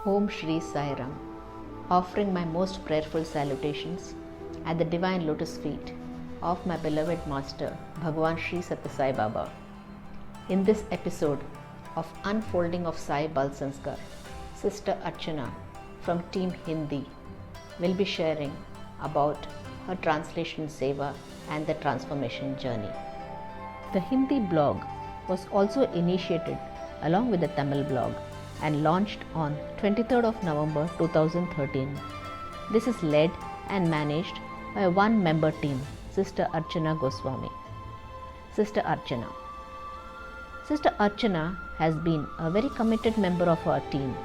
Om Shri Sai Ram, offering my most prayerful salutations at the divine lotus feet of my beloved master Bhagwan Sri Sathya Sai Baba. In this episode of Unfolding of Sai Bal Sanskar, Sister Archana from Team Hindi will be sharing about her translation seva and the transformation journey. The Hindi blog was also initiated along with the Tamil blog and launched on 23rd of November 2013. This is led and managed by a one-member team, Sister Archana Goswami. Sister Archana. Sister Archana has been a very committed member of our team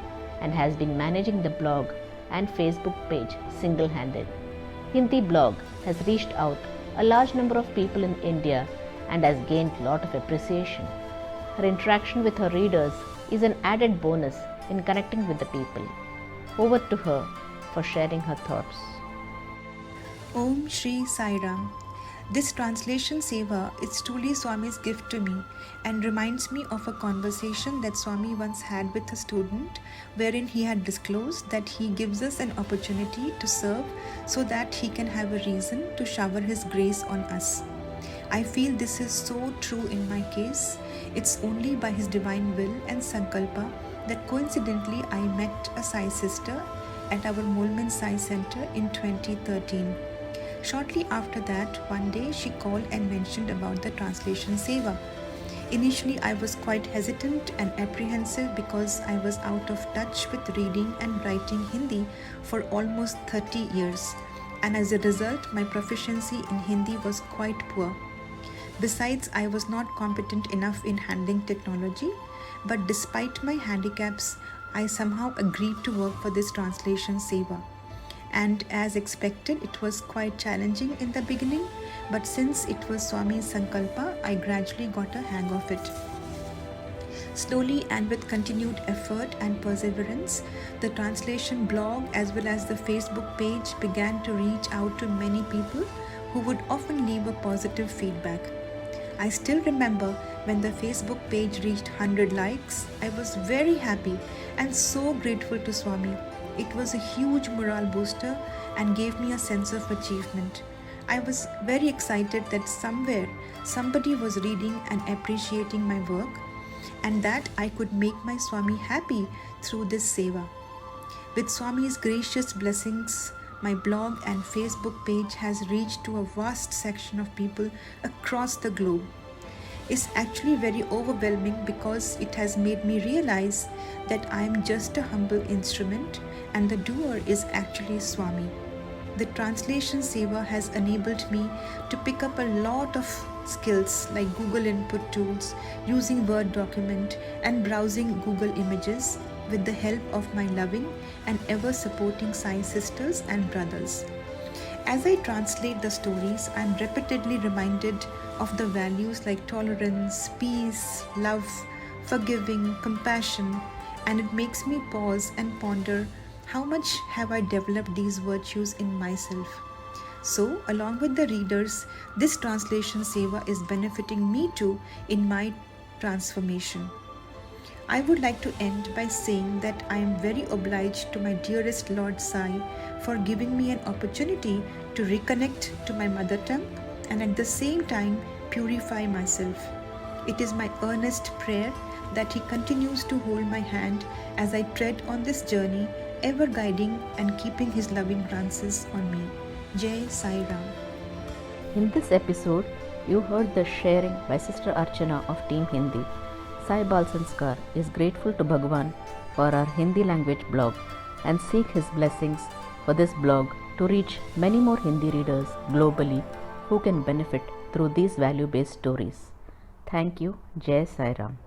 and has been managing the blog and Facebook page single-handed. Hindi blog has reached out a large number of people in India and has gained a lot of appreciation. Her interaction with her readers is an added bonus in connecting with the people. Over to her for sharing her thoughts. Om Shri Sai Ram. This translation seva is truly Swami's gift to me and reminds me of a conversation that Swami once had with a student wherein he had disclosed that he gives us an opportunity to serve so that he can have a reason to shower his grace on us. I feel this is so true in my case. It's only by his divine will and sankalpa that coincidentally I met a Sai sister at our Moulman Sai Center in 2013. Shortly after that, one day she called and mentioned about the translation seva. Initially, I was quite hesitant and apprehensive because I was out of touch with reading and writing Hindi for almost 30 years, and as a result, my proficiency in Hindi was quite poor. Besides, I was not competent enough in handling technology, but despite my handicaps, I somehow agreed to work for this translation seva. And as expected, it was quite challenging in the beginning, but since it was Swami's sankalpa, I gradually got a hang of it. Slowly and with continued effort and perseverance, the translation blog as well as the Facebook page began to reach out to many people who would often leave a positive feedback. I still remember when the Facebook page reached 100 likes, I was very happy and so grateful to Swami. It was a huge morale booster and gave me a sense of achievement. I was very excited that somewhere somebody was reading and appreciating my work and that I could make my Swami happy through this seva. With Swami's gracious blessings, my blog and Facebook page has reached to a vast section of people across the globe. It's actually very overwhelming because it has made me realize that I am just a humble instrument and the doer is actually Swami. The translation seva has enabled me to pick up a lot of skills like Google input tools, using Word document and browsing Google images with the help of my loving and ever supporting Sai sisters and brothers. As I translate the stories, I am repeatedly reminded of the values like tolerance, peace, love, forgiving, compassion, and it makes me pause and ponder how much have I developed these virtues in myself. So, along with the readers, this translation seva is benefiting me too in my transformation. I would like to end by saying that I am very obliged to my dearest Lord Sai for giving me an opportunity to reconnect to my mother tongue and at the same time purify myself. It is my earnest prayer that He continues to hold my hand as I tread on this journey, ever guiding and keeping His loving glances on me. Jai Sai Ram. In this episode, you heard the sharing by Sister Archana of Team Hindi. Sai Bal Sanskar is grateful to Bhagwan for our Hindi language blog and seek his blessings for this blog to reach many more Hindi readers globally who can benefit through these value-based stories. Thank you. Jai Sai Ram.